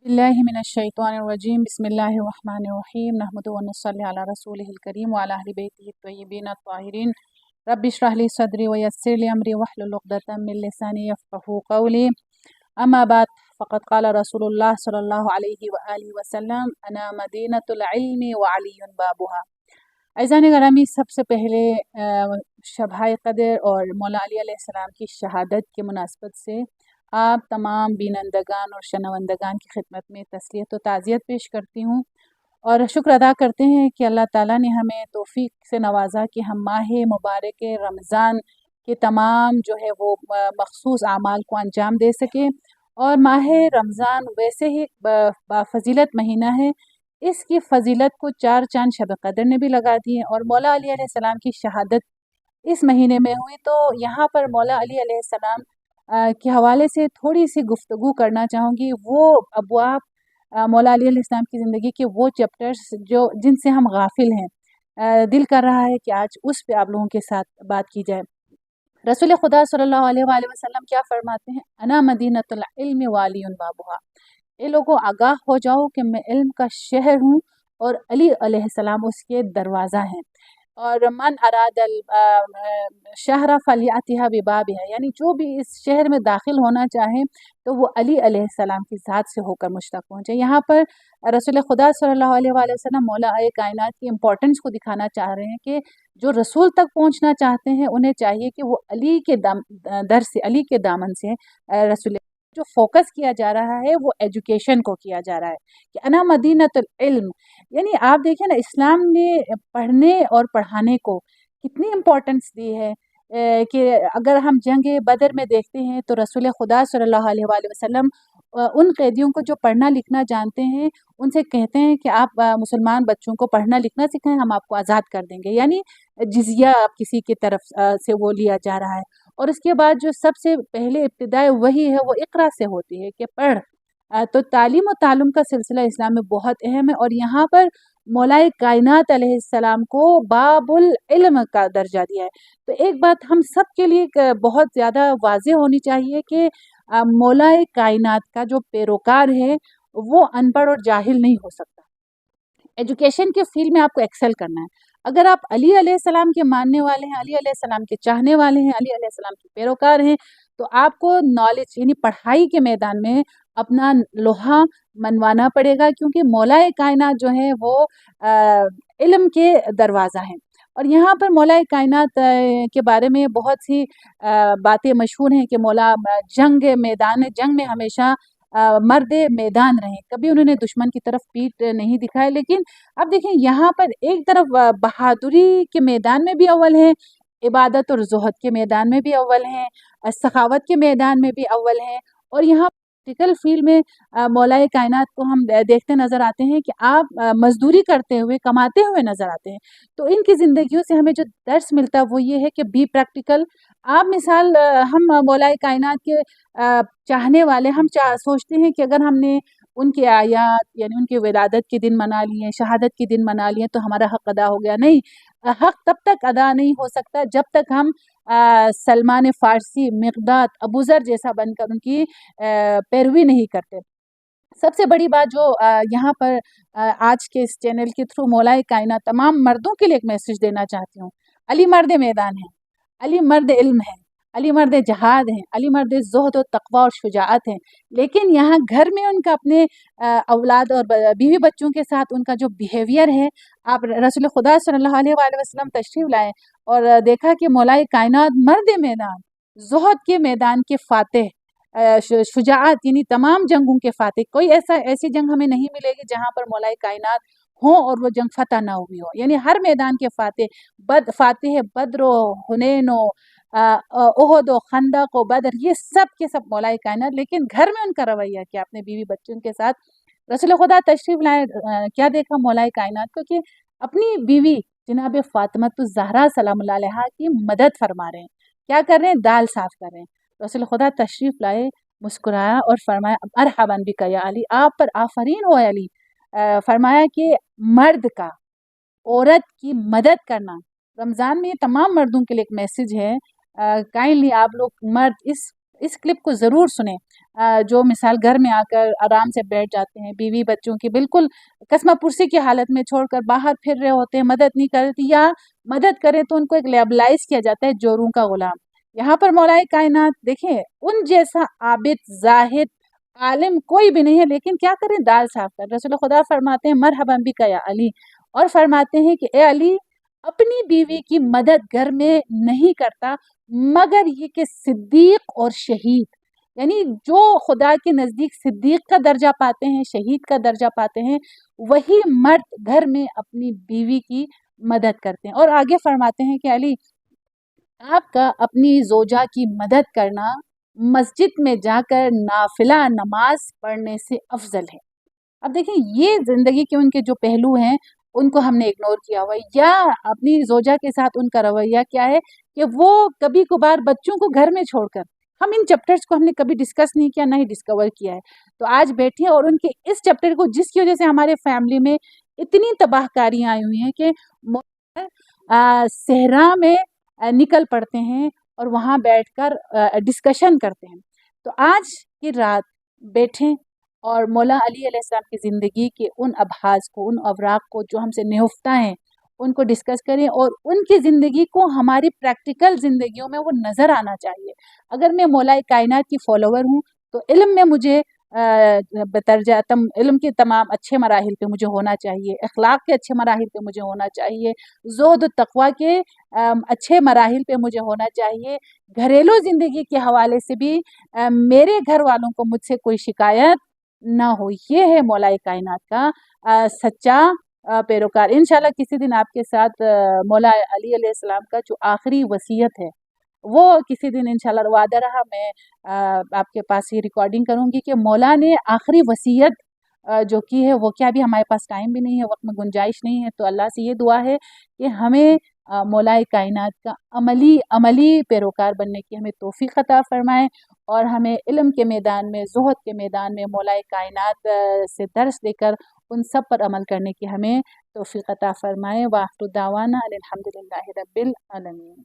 बिस्मिल्लाहि मिनश्शैतानिर्रजीम बिस्मिल्लाहिर्रहमानिर्रहीम नहमदुहु व नस्सल्ली अला रसूलिहिल करीम व अला अहलि बैतिहित तय्यिबीन अत्ताहिरीन रब्बि इश्रह ली सदरी व यस्सिर ली अमरी वहलुल उक़दतम मिन लिसानी यफ़क़हू क़ौली अम्मा बाद फ़क़द क़ाल रसूलुल्लाह सल्लल्लाहु अलैहि व आलिहि वसल्लम अना मदीनतुल इल्मि व अलीयुन बाबुहा। अज़ीज़ान गिरामी, सबसे पहले शब-ए क़द्र और मौला अली अलैहिस्सलाम की शहादत के मुनासबत से आप तमाम बीनंदगान और शनवंदगान की खिदमत में तस्लियत व ताज़ियत पेश करती हूँ और शुक्र अदा करते हैं कि अल्लाह ताला ने हमें तौफ़ीक से नवाज़ा कि हम माह मुबारक रमज़ान के तमाम जो है वो मख़सूस आमाल को अंजाम दे सकें। और माह रमज़ान वैसे ही बाफ़ज़ीलत महीना है, इसकी फ़जीलत को चार चाँद शब क़द्र ने भी लगा दिए और मौला अली अलैहिस्सलाम की शहादत इस महीने में हुई। तो यहाँ पर मौला अली अलैहिस्सलाम के हवाले से थोड़ी सी गुफ्तगू करना चाहूँगी। वो अबवाब मौला अली अलैहिस्सलाम की ज़िंदगी के वो चैप्टर्स जो जिनसे हम गाफिल हैं, दिल कर रहा है कि आज उस पे आप लोगों के साथ बात की जाए। रसूल खुदा सल्लल्लाहु अलैहि वसल्लम क्या फरमाते हैं, अना मदीनतुल इल्मि व अलीयुन बाबुहा। ए लोगों, आगाह हो जाओ कि मैं इल्म का शहर हूँ और अली अलैहिस्सलाम उसके दरवाज़ा हैं। और मन अरादल शहर फलियातिहा बिबाबिहा, यानी जो भी इस शहर में दाखिल होना चाहे तो वो अली अलैहिस्सलाम की ज़ात से होकर मुझ तक पहुँचे। यहाँ पर रसूल खुदा सल्लल्लाहु अलैहि वसल्लम मौला कायनात की इम्पोर्टेंस को दिखाना चाह रहे हैं कि जो रसूल तक पहुँचना चाहते हैं उन्हें चाहिए कि वो अली के दर से, अली के दामन से रसूल जो फोकस किया जा रहा है वो एजुकेशन को किया जा रहा है कि अना मदीनतुल इल्म। यानी आप देखिए ना, इस्लाम ने पढ़ने और पढ़ाने को कितनी इम्पोर्टेंस दी है कि अगर हम जंग बदर में देखते हैं तो रसूल खुदा सल्लल्लाहु अलैहि वसल्लम उन कैदियों को जो पढ़ना लिखना जानते हैं उनसे कहते हैं कि आप मुसलमान बच्चों को पढ़ना लिखना सिखाएं, हम आपको आज़ाद कर देंगे। यानी जिजिया आप किसी की तरफ से वो लिया जा रहा है। और उसके बाद जो सबसे पहले इब्तिदाई वही है वो इक़रा से होती है कि पढ़। तो तालीम और ताल्लुम का सिलसिला इस्लाम में बहुत अहम है और यहाँ पर मौलाए कायनात अलैहिस्सलाम को बाबुल इल्म का दर्जा दिया है। तो एक बात हम सब के लिए बहुत ज़्यादा वाज़ेह होनी चाहिए कि मौलाए कायनात का जो पैरोकार है वो अनपढ़ और जाहिल नहीं हो सकता। एजुकेशन के फील्ड में आपको एक्सेल करना है। अगर आप अली अलैहिस्सलाम के मानने वाले हैं, अली अलैहिस्सलाम के चाहने वाले हैं, अली अलैहिस्सलाम के पैरोकार हैं, तो आपको नॉलेज यानी पढ़ाई के मैदान में अपना लोहा मनवाना पड़ेगा, क्योंकि मौलाए कायनात जो है वो इल्म के दरवाज़ा हैं। और यहाँ पर मौलाए कायनात के बारे में बहुत सी बातें मशहूर हैं कि मौला जंग में हमेशा मर्द मैदान रहे, कभी उन्होंने दुश्मन की तरफ पीठ नहीं दिखाई। लेकिन अब देखें, यहाँ पर एक तरफ बहादुरी के मैदान में भी अव्वल हैं, इबादत और ज़ुहद के मैदान में भी अव्वल हैं, सखावत के मैदान में भी अव्वल हैं। और यहाँ प्रैक्टिकल फील्ड में मौलाए कायनात को हम देखते नज़र आते हैं कि आप मजदूरी करते हुए, कमाते हुए नज़र आते हैं। तो इनकी ज़िंदगियों से हमें जो दर्स मिलता है वो ये है कि बी प्रैक्टिकल। आप मिसाल हम मौलाए कायनात के चाहने वाले हम सोचते हैं कि अगर हमने उनके आयात यानी उनके विलादत के दिन मना लिए, शहादत के दिन मना लिए तो हमारा हक़ अदा हो गया। नहीं, हक़ तब तक अदा नहीं हो सकता जब तक हम सलमान फ़ारसी, मिक़दाद, अबू ज़र जैसा बनकर उनकी पैरवी नहीं करते। सबसे बड़ी बात जो यहाँ पर आज के इस चैनल के थ्रू मौलाए कायनात तमाम मर्दों के लिए एक मैसेज देना चाहती हूँ। अली मर्द मैदान है, अली मर्द इल्म है, अली मर्द जहाद हैं, अली मर्द ज़ुहद और तक़वा और शुजाअत हैं। लेकिन यहाँ घर में उनका अपने औलाद और बीवी बच्चों के साथ उनका जो बिहेवियर है, आप रसूल खुदा सल्लल्लाहु अलैहि वसल्लम तशरीफ़ लाए और देखा कि मौलाए कायनात मर्द मैदान, ज़ुहद के मैदान के फ़ातिह, शुजाअत यानी तमाम जंगों के फ़ातिह। कोई ऐसी जंग हमें नहीं मिलेगी जहाँ पर मौलाए कायनात हों और वो जंग फ़तह ना हुई हो। यानी हर मैदान के फ़ातिह बद्र, हुनैन, उहद, खंदक, बदर, ये सब के सब मौलाए कायनात। लेकिन घर में उनका रवैया क्या, अपने बीवी बच्चों के साथ रसूल खुदा तशरीफ़ लाए, क्या देखा मौलाए कायनात को कि अपनी बीवी जनाब फ़ातिमतुज़ ज़हरा सलामुल्लाह अलैहा की मदद फरमा रहे हैं। क्या कर रहे हैं? दाल साफ़ कर रहे हैं। रसूल खुदा तशरीफ़ लाए, मुस्कुराया और फरमाया मरहबन बिका या अली, आप पर आफ़रीन हो अली। फरमाया कि मर्द का औरत की मदद करना, रमज़ान में ये तमाम मर्दों के लिए एक मैसेज है। काइंडली आप लोग मर्द इस इस क्लिप को ज़रूर सुनें। जो मिसाल घर में आकर आराम से बैठ जाते हैं, बीवी बच्चों की बिल्कुल कसमा पुरसी की हालत में छोड़कर बाहर फिर रहे होते हैं, मदद नहीं करती या मदद करें तो उनको एक लेबलाइज किया जाता है जोरों का गुलाम। यहाँ पर मौलाए कायनात देखें, उन जैसा आबिद, जाहिद, आलिम कोई भी नहीं है, लेकिन क्या करें, दाल साफ कर। रसूल खुदा फरमाते हैं मरहबन बिका या अली, और फरमाते हैं कि ए अली, अपनी बीवी की मदद घर में नहीं करता मगर ये कि सिद्दीक और शहीद, यानी जो खुदा के नज़दीक सिद्दीक का दर्जा पाते हैं, शहीद का दर्जा पाते हैं, वही मर्द घर में अपनी बीवी की मदद करते हैं। और आगे फरमाते हैं कि अली, आपका अपनी ज़ोजा की मदद करना मस्जिद में जाकर नाफिला नमाज पढ़ने से अफजल है। अब देखिए, ये ज़िंदगी के उनके जो पहलू हैं, उनको हमने इग्नोर किया हुआ है, या अपनी ज़ोजा के साथ उनका रवैया क्या है कि वो कभी-कभार बच्चों को घर में छोड़कर, हम इन चैप्टर्स को हमने कभी डिस्कस नहीं किया, ना ही डिस्कवर किया है। तो आज बैठे हैं और उनके इस चैप्टर को, जिसकी वजह से हमारे फैमिली में इतनी तबाहकारियाँ आई हुई हैं कि सहरा में निकल पड़ते हैं और वहाँ बैठकर डिस्कशन करते हैं। तो आज की रात बैठें और मौला अली अलैहिस्सलाम की ज़िंदगी के उन अबहाज को, उन अवराक को जो हमसे नेफ्ता हैं, उनको डिस्कस करें और उनकी ज़िंदगी को हमारी प्रैक्टिकल ज़िंदगियों में वो नज़र आना चाहिए। अगर मैं मौला कायनात की फ़ॉलोवर हूँ, तो इल्म में मुझे बदरजा इल्म के तमाम अच्छे मराहिल पे मुझे होना चाहिए, अखलाक के अच्छे मराहिल पे मुझे होना चाहिए, ज़ुहद तक़वा के अच्छे मराहिल पे मुझे होना चाहिए। घरेलू ज़िंदगी के हवाले से भी मेरे घर वालों को मुझसे कोई शिकायत ना हो। ये है मौलाए कायनात का सच्चा पैरोकार। इंशाल्लाह किसी दिन आपके साथ मौला अली अलैहिस्सलाम का जो आखिरी वसीयत है, वो किसी दिन इंशाल्लाह वादा रहा, मैं आपके पास ये रिकॉर्डिंग करूँगी कि मौला ने आखिरी वसीयत जो की है वो क्या। भी हमारे पास टाइम भी नहीं है, वक्त में गुंजाइश नहीं है, तो अल्लाह से ये दुआ है कि हमें मौलाए कायनात का अमली अमली पैरोकार बनने की हमें तौफीक अता फरमाए, और हमें इल्म के मैदान में, ज़ुहद के मैदान में मौलाए कायनात से दर्स देकर उन सब पर अमल करने की हमें तौफीक अता फरमाए। व आखिर दावाना अनिल हम्दुलिल्लाहि रब्बिल आलमीन।